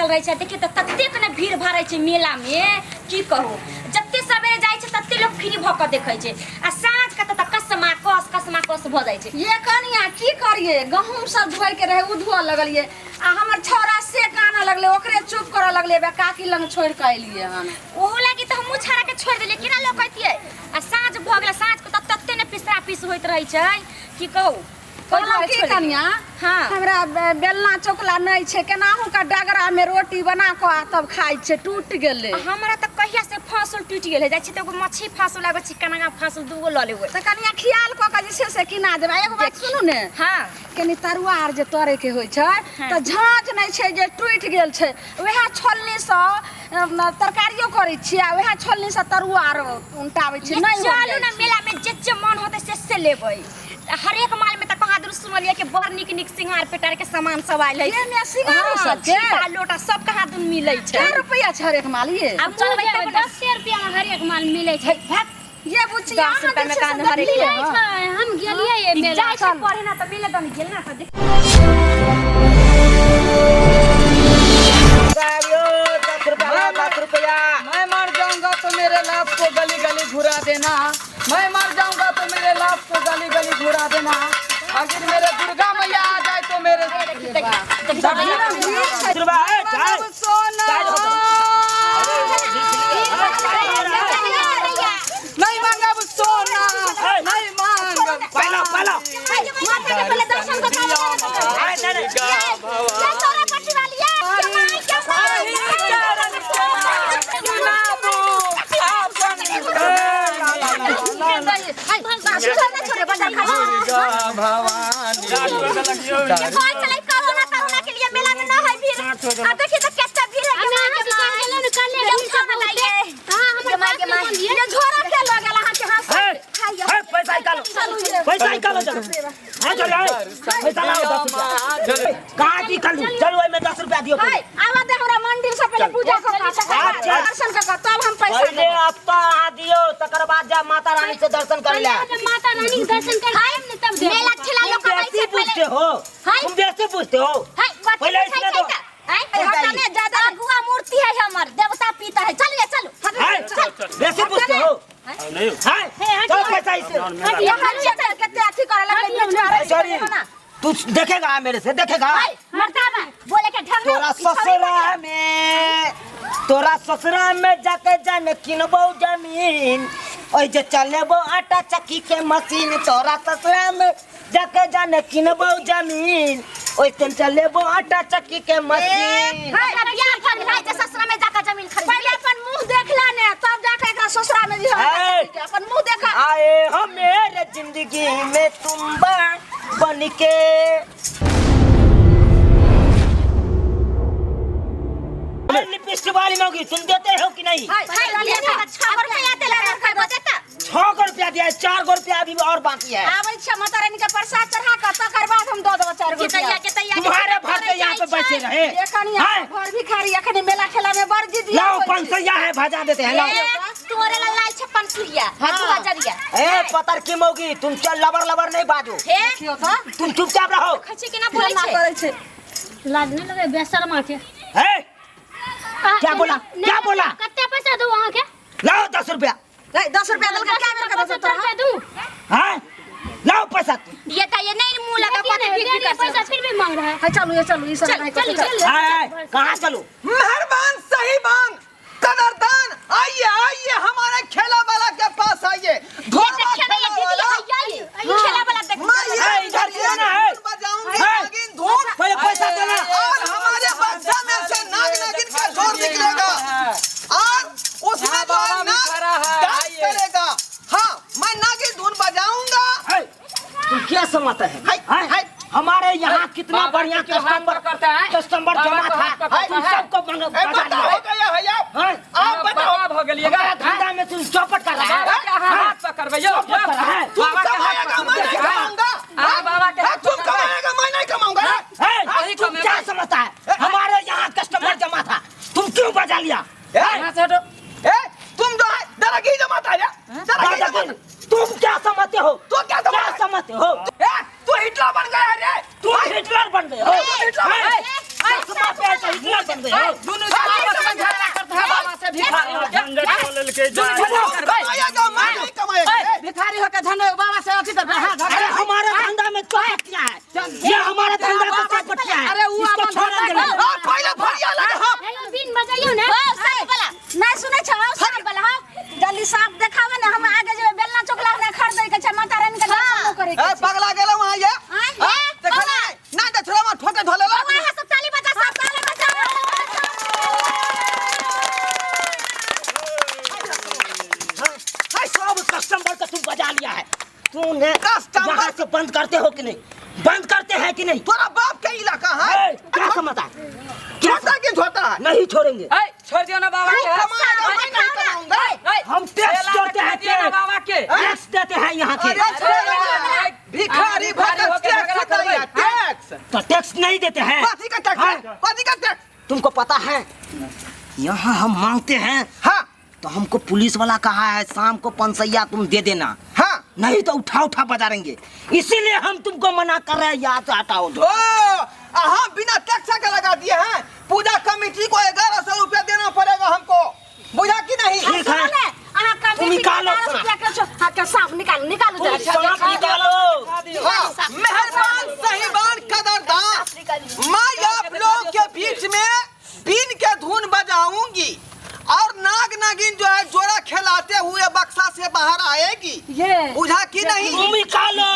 लागल रहे देखिए तो ततेक ने भीड़ भाड़ है मेला में की कहू जत्ते सवेरे जाय छै तत्ते लोग फ्री भ के देखे छै आ साँझ के त कसमा कस भ जाय छै। ये कनिया की करिए गहूम सब धोए के रहे उधो लगलिए आ हमर छौरा से काना लगले ओकरे चुप करे लगले बे काकी लंग छोड़ के आइलिए हम ओहो लागी त हमहु छाड़ा के छोड़ देलिए कि ना लोग कहतिए आ साँझ भ गेल साँझ के तत्ते ने पिसरा पिस होइत रहे छै की कहू की कनिया हाँ हमरा बेलना चोकला नहीं छे केनाहू का डगरा में रोटी बना के तब खाई छे टूट गेले हमरा त कहिया से फांसल टूट गेल जाय छै त एगो मछली फांसल एगो चिकना फांसल दूगो ल लेबै त कनिया खियाल क के जे से किना देबा एगो बात सुनू ने हां कनी तरुआ आर जे तोरे के होय छै त झांझ नहीं छे जे टूट गेल छे वहे छोलनी स तरकारियो करै छी आ वहे छोलनी स तरुआ आर उंटाबै छी नहीं चलू ना मेला में जे मन होते से लेबै हर एक माल में त कहा दूर सुनलिए कि बड़ निक निक सिंगार पेटार के सामान सब आइल है ये सिंगार सब के लोटा सब कहा दूर मिलै छै। क्या रुपया छ हर एक माल ये अब चलबै त 10 रुपया में हर एक माल मिलै छै। ये बुचिया 10 रुपया में कान हर एक हम गेलिए ये मेला जाय छै पढ़े ना त मिले दम गेल ना त देख साबियो 10 रुपया मैं मर जाऊंगा तो मेरे लाश को गली गली घुरा देना मैं मर जाऊंगा तो मेरे लाश को गली गली घुरा देना आखिर मेरे दुर्गा मैया आ जाए तो मेरे नहीं मांगा वो सोना नहीं मांगा पहला दर्शन चलो में 10 रुपया दियो आवा दे हमरा मंदिर से पहले पूजा दर्शन कर तब हम पैसा पहले हफ्ता दियो तकर बाद जा माता रानी से दर्शन कर ले माता रानी के दर्शन कर तब दे मेला ठेला लोग बेसी पूछते हो तुम बेसी पूछते हो पहले इसमें दो हटाने ज्यादा गुआ मूर्ति है हमर देवता पिता है चलिए चलो बेसी पूछते हो नहीं है चल पैसा इसे कितने अथी करे लगे सॉरी तू देखेगा मेरे से देखेगा मर्दाबा बोले के ढंग तोरा ससुरा में जाके जाने किनबो जमीन ओइ जे चलेबो आटा चक्की के मशीन तोरा ससुरा में जाके जाने किनबो जमीन ओइ दिन चलेबो आटा चक्की के मशीन यार फन भाई जे ससुरा में जाके जमीन खरीद पहले अपन मुंह देख ले ने तब जाके एकरा ससुरा में जी अपन मुंह देखा आए हो मेरे जिंदगी में तुम बन के लिपस्टिक वाली मौगी सुन देते हो कि नहीं 6 रुपया दिया 4 रुपया अभी और बाकी है आबै छ माता रानी के प्रसाद चढ़ा के तकर बाद हम दो 4 रुपया तुम्हारे भर के यहाँ पे बैठे रहे एखनिया घर भिखारी एखनी मेला ठेला में बड़ जिद लाओ 500 है भजा देते हैं लाओ तोरे ला लाल 56 सुइया हाथुआ जरिया ए पतर की मौगी तुम चल लबर नहीं बाजो तुम चुपचाप रहो खची के ना बोले छे लाज नहीं लगे बेशर्मा के है क्या बोला कितने पैसा दूं वहां के लाओ 10 रुपया 10 रुपया दल का क्या कर रुपया दूं हां लाओ पैसा ये नहीं मुंह लगा के पैसा फिर भी मांग रहा है चलो ये सब नहीं चल कहां चलो मेहरबान सही मांग कदरदान आइए हमारे खेला वाला के पास आइए खेला वाला देख इधर देना है धूम पैसा देना और हमारे बच्चा में से नाग नागिन का जोर निकलेगा और उसमें जो है नाग डांस करेगा हाँ मैं नागिन धुन बजाऊंगा तुम क्या समझते हैं हमारे यहाँ कितना बढ़िया कस्टमर करता है कस्टमर जमा था सबको हो गया भैया आप बताओ हो गया हमारा धंधा में तुम चौपट कर रहा है हाथ पकड़वाइए तुम कमाएगा मैं नहीं कमाऊंगा बाबा के तुम कमाएगा मैं नहीं कमाऊंगा तुम क्या समझता है हमारे यहाँ कस्टमर जमा था तुम क्यों बजा लिया तुम जो है दरगी जमाता है तुम क्या समझते हो तो क्या समझते हो तू हिटलर बन गया रे तुम हिटलर बन गए हो इतना बन गए हो दोनों आपस में झगड़ा करते हैं बाबा से भिखारी हो के कमाएगा मैं नहीं कमाएगा भिखारी हो के धन बाबा से अथी कर हां अरे हमारा धंधा में चौपटिया है ये हमारा धंधा का चौपटिया है अरे वो इसको छोड़ेंगे नहीं पहले भरिया लगे हम हेलो बिन बजाइयो ना साफ वाला नहीं सुनै छ साफ वाला हो जल्दी साफ देखावे ना हम आगे जे बेलना चोकला ने खरीदै के छै माता रानी के दर्शन करे ए पगला गेला वहां ये देखा नहीं देख रहा मैं ठोके धोले ला वहां सब ताली बजा सब ताली बजा हाय सब कस्टमर का तुम बजा लिया है तूने कस्टमर यहाँ से बंद करते हो कि नहीं बंद करते हैं कि नहीं तोरा बाप के इलाका है क्या समझता है छोटा के छोटा है नहीं छोड़ेंगे छोड़ दियो ना बाबा के कमाएगा मैं नहीं कराऊंगा हम टैक्स देते हैं ना बाबा के टैक्स देते हैं यहाँ के अरे भिखारी भगत टैक्स बताइए टैक्स तो टैक्स नहीं देते हैं पार्टी का टैक्स पार्टी का टैक्स तुमको पता है यहाँ हम मांगते हैं हाँ तो हमको पुलिस वाला कहा है शाम को 500 तुम दे देना हाँ नहीं तो उठा उठा बजाएंगे इसीलिए हम तुमको मना कर रहे हैं यहाँ से हटाओ ओ हम बिना टैक्स के लगा दिए हैं पूजा कमेटी को 1100 रुपया देना पड़ेगा हमको बुझा कि नहीं ठीक है तुम निकालो साफ निकालो सांप निकालो हाँ, मेहरबान साहिबान कदरदान मैं आप लोग के बीच में बीन के धुन बजाऊंगी और नाग नागिन जो है जोड़ा खिलाते हुए बक्सा से बाहर आएगी ये बुझा कि नहीं तुम निकालो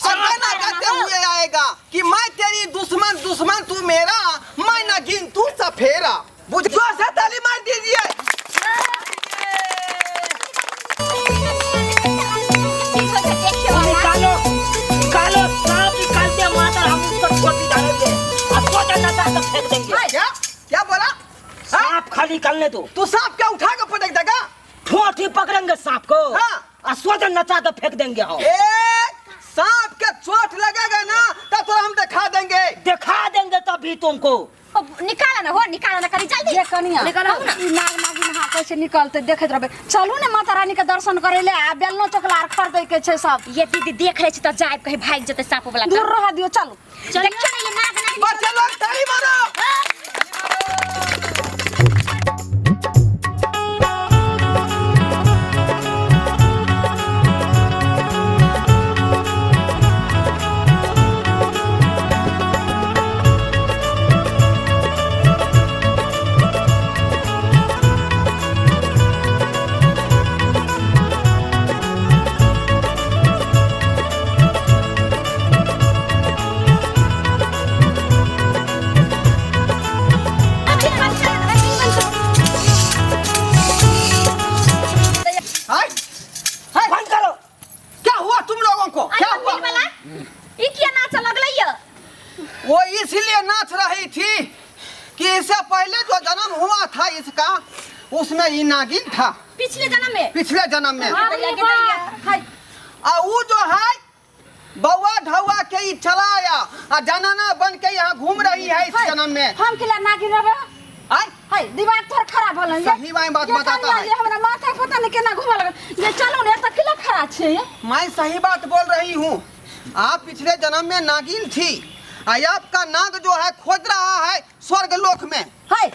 ना कहते हुए आएगा कि मैं तेरी दुश्मन दुश्मन तू मेरा मैं नागिन तू सफेरा बुझ जोर से ताली मार दीजिए निकालो सांप निकालते माता हम उसको छोटी डालेंगे और सोचा जाता है तो फेंक देंगे क्या बोला सांप खाली निकालने दो तू सांप क्या उठा के पटक देगा ठोठी पकड़ेंगे सांप को हाँ। और सोचा नचा के फेंक देंगे हम सांप के चोट लगेगा ना तब तो हम दिखा देंगे तभी तुमको निकाला ना करी जल्दी ये कनिया निकालो ना ई नाग नागिन हाथ कैसे निकलते देखत रहबे चलू ने माता रानी के दर्शन करे ले आ बेलनो चोकला खरीदै के छै सब ये दीदी देख रहे छी त जाइब कहीं भाग जते सांप वाला दूर रह दियो चलू देखियो ना ये नाग नागिन बच्चे लोग ताली मारो हाय हाय बंद करो क्या हुआ तुम लोगों को क्या हुआ वाला ई किया नाच लगलै ये वो इसलिए नाच रही थी कि इससे पहले जो जन्म हुआ था इसका उसमें ये नागिन था पिछले जन्म में पिछले जन्म में हाय और वो जो है बउआ ढौआ के ही चलाया और जनाना बन के यहाँ घूम रही है इस जन्म में हम किला नागिन रहबे आय हाय दिमाग थोड़ा खराब होलन सही बात बताता है। ये हमरा माथा पता नहीं केना घुमा लगल ये चलो ने त किला खराब छै ये मैं सही बात बोल रही हूँ आप पिछले जन्म में नागिन थी और आपका नाग जो है खोज रहा है स्वर्ग लोक में हाय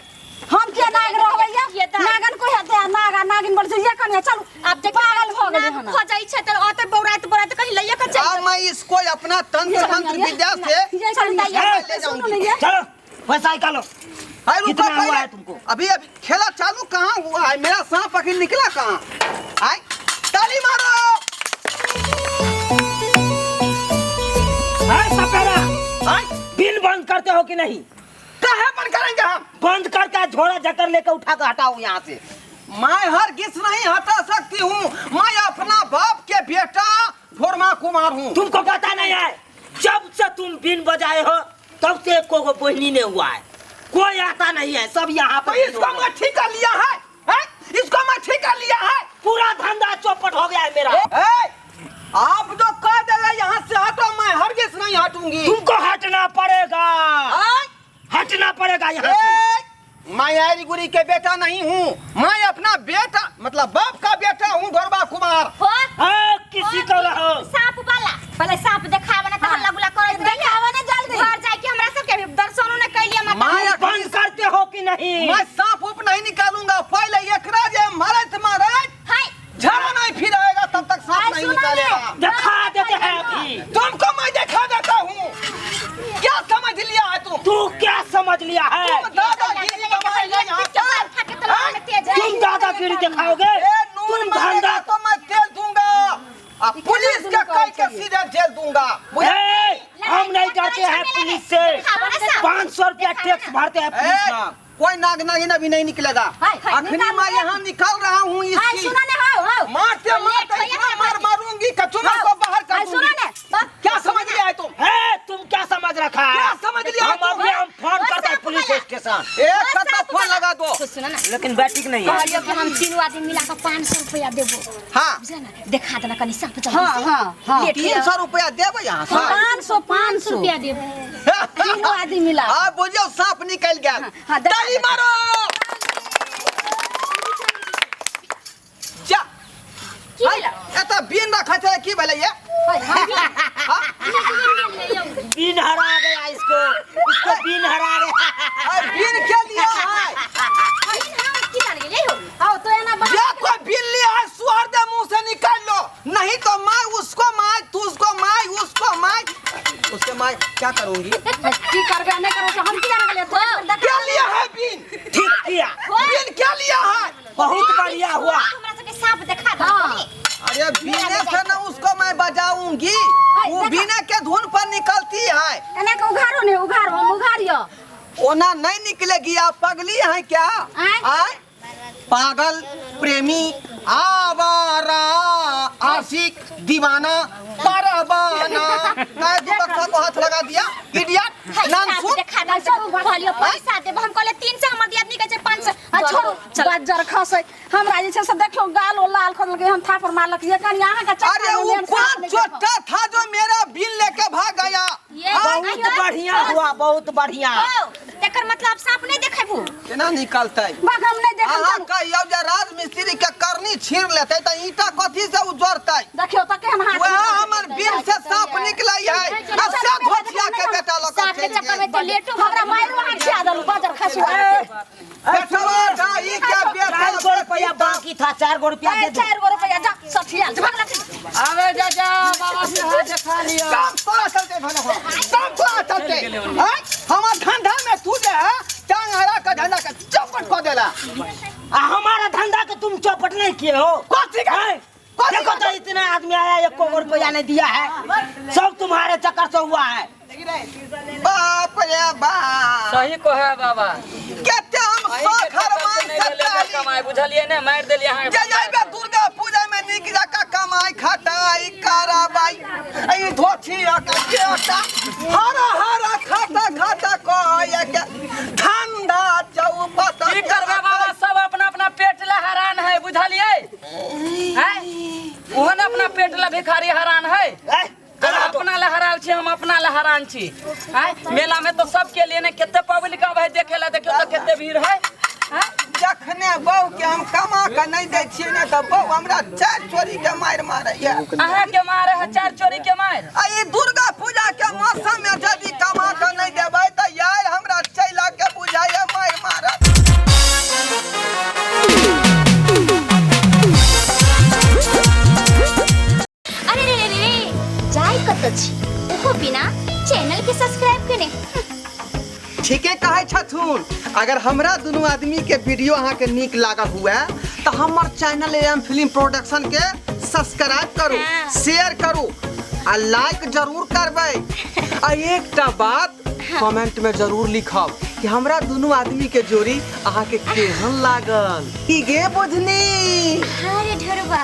हम क्या नाग रहबे ये नागन को हेते नागा नागिन बोल छै ये कनिया चलू आप देख पागल भ गेलै नाग हन खो जाई छै त ओते बौरात कहीं लइया के अब चाहिए मैं इसको अपना तंत्र मंत्र विद्या से ये कनिया ले जाऊंगी चलो पैसा निकालो हाय रुको कितना हुआ पहले है तुमको? अभी खेला चालू कहाँ हुआ है मेरा सांप आखिर निकला कहाँ हाय ताली मारो सपेरा बिल बंद करते हो कि नहीं कहाँ बंद करेंगे हम बंद करके झोला जकर लेकर उठा कर हटाओ यहाँ से मैं हर किस नहीं हटा सकती हूँ मैं अपना बाप के बेटा फोरमा कुमार हूँ तुमको पता नहीं है जब से तुम बिन बजाए हो तब से को बोहनी नहीं हुआ है कोई आता नहीं है सब यहाँ तो पर इसको मैं ठेका लिया है इसको मैं ठेका लिया है पूरा धंधा चौपट हो गया है मेरा आप जो कह देगा यहाँ से हटो मैं हर किस नहीं हटूंगी तुमको हटना पड़ेगा हटना पड़ेगा यहाँ से मैं यारी गुरी के बेटा नहीं हूँ मैं अपना बेटा मतलब बाप का बेटा हूँ धोरबा कुमार हो किसी को रहो सांप वाला पहले सांप देखावा ना त हल्ला गुला करे देखावा ना जल्दी घर जाके हमरा सब के दर्शनो न कैलिया मैं नहीं। मैं सांप उप नहीं निकालूंगा, पहले एकरा जे मारत हाय झड़ा नहीं फिर आएगा तब तक सांप नहीं निकालेगा। दिखा देते हैं अभी। तुमको मैं दिखा देता हूँ। क्या समझ लिया है तुम? तू क्या समझ लिया है? तुम दादागिरी दबाएगा यहाँ पर। तुम दादागिरी दिखाओगे? तुम तुम धंधा तो मैं तेल दूंगा, अब पुलिस के कह के सीधे जेल दूंगा। ए, हम नहीं डरते हैं पुलिस से। 500 रुपया टैक्स भरते हैं पुलिस में। कोई नाग नागिन अभी नहीं निकलेगा। अखनी मैं यहाँ निकाल रहा हूँ इसकी। मारते मारते इतना मार मारूंगी कचुमा को बाहर कर दूंगी। क्या समझ लिया है तुम? तुम क्या समझ रखा है? क्या समझ लिया है हम तुम? अभी हम फोन करते हैं पुलिस स्टेशन। एक कटा फोन लगा दो। सुना ना, लेकिन बैटिक नहीं है। कहलियो कि हम तीनों आदमी मिला के 500 रुपया देबो। हाँ बुझला ना, देखा देना कनी सांप चल। हाँ 300 रुपया देवे यहाँ से। 500 रुपया देब। तीनों आदमी मिला। हाँ बुझियो सांप निकल गया। हाँ, देखा ताली मारो। जा की भेला? एता बीन रखा है की भेलै ये? हाँ? बीन हरा गया इसको बीन हरा गया। अरे बीन के लिया है? की जान गेले हो? आओ तो है ना या कोई बिन लिया है सुअर दे मुंह से निकाल लो, नहीं तो मैं उसको मार, तू उसको मार, उसको मार, उसके मार क्या करूंगी? की करबे नहीं करो हम की जान गेले तो क्या लिया है बीन? ठीक किया, बीन क्या लिया है? बहुत बढ़िया हुआ। हमरा सबके सांप देखा दो। अरे बीने से ना उसको मैं बजाऊंगी, वो बीने के धुन पर निकलती है। एने के उघारो ने उघारो हम उघारियो। ओना नहीं निकलेगी। आप पगली हैं क्या? आय पागल प्रेमी आवारा आशिक दीवाना परवाना। मैं दुबक्सा को हाथ लगा दिया। इडियट नाम सुन। देखा दो सब कहलियो पैसा देब। हम कहले 300, हमर दियादनी कहे 500। छोड़ो बाजार खसे हमरा जे छै से देखियो गाल ओ लाल खोल के हम थापर मारलक ये कन यहां का चक्कर अरे वो कौन चोटा था जो मेरा बिल लेके भाग गया? बहुत बढ़िया हुआ, बहुत बढ़िया। तेकर मतलब सांप नहीं देखेबू। केना निकलतै? बाग हम नहीं देखल अहाँ का यो जे राजमिस्त्री के करनी छीन लेतै त ईटा कथी से उजरतै? देखियो त केहन हाथ वह हमर बिल से सांप निकलै है। अच्छा धोतिया के बेटा लोग सांप के चक्कर में तो लेटो हमरा माइरो हाथ खिया दलु बाजार खसु बेटवा दाई के बेटा 4 रुपया बाकी था, 4 रुपया दे दो। 4 रुपया जा सठिया भागला आवे जा बाबा से हाथ देखा लियो। काम तोरा चलते भले हो, काम तोरा चलते। हैं हमर धंधा में तू जे है टांग हरा के धंधा के चौपट कर देला। हमारा धंधा के तुम चौपट नहीं किए हो। कथी का? देखो तो इतना आदमी आया, 1 रुपया नहीं दिया है। सब तुम्हारे चक्कर से हुआ है। बाप रे बाप। सही को है बाबा। केते हम सखर मान सकता कमाई बुझलिए ने मार देलिए अहाँ। जे जाइबे दुर्गा पूजा में निक जका कमाई खटाई कराबाई। ई धोछी केटा हरा हरा खाता खाता कहे के ठंडा चौपट। की करबे बाबा, सब अपना अपना पेट ला हैरान है बुझलिए हैं? ओहन अपना पेट ला भिखारी हैरान है। हम अपना ला हराल छी, हम अपना ला हैरान छी। हैं मेला में तो सबके लिए ने केते पब्लिक आवे देखे ला, देखियो तो केते भीड़ है। हैं जखने बहू के हम कमा के नहीं दै छियै ने त बहू हमरा 4 चोरी के मार मारे या। अहाँ के मारे है 4 चोरी के मार। आ ई दुर्गा पूजा के मौसम में यदि कमा के नहीं देबै त यार हमरा चैला के बुझाए मार मारत। अरे रे रे रे जाय कत छी ओहो बिना चैनल के सब्सक्राइब कने। ठीके कहे छथुन। अगर हमरा दोनों आदमी के वीडियो अहाँ के नीक लागल हुए तो हमर चैनल एम फिल्म प्रोडक्शन के सब्सक्राइब करू, शेयर करू आ लाइक जरूर करबै। आ एकटा बात कमेंट में जरूर लिखब कि हमरा दोनों आदमी के जोड़ी अहाँ के केहन लागल। की गे बुझनी? अरे ढोरबा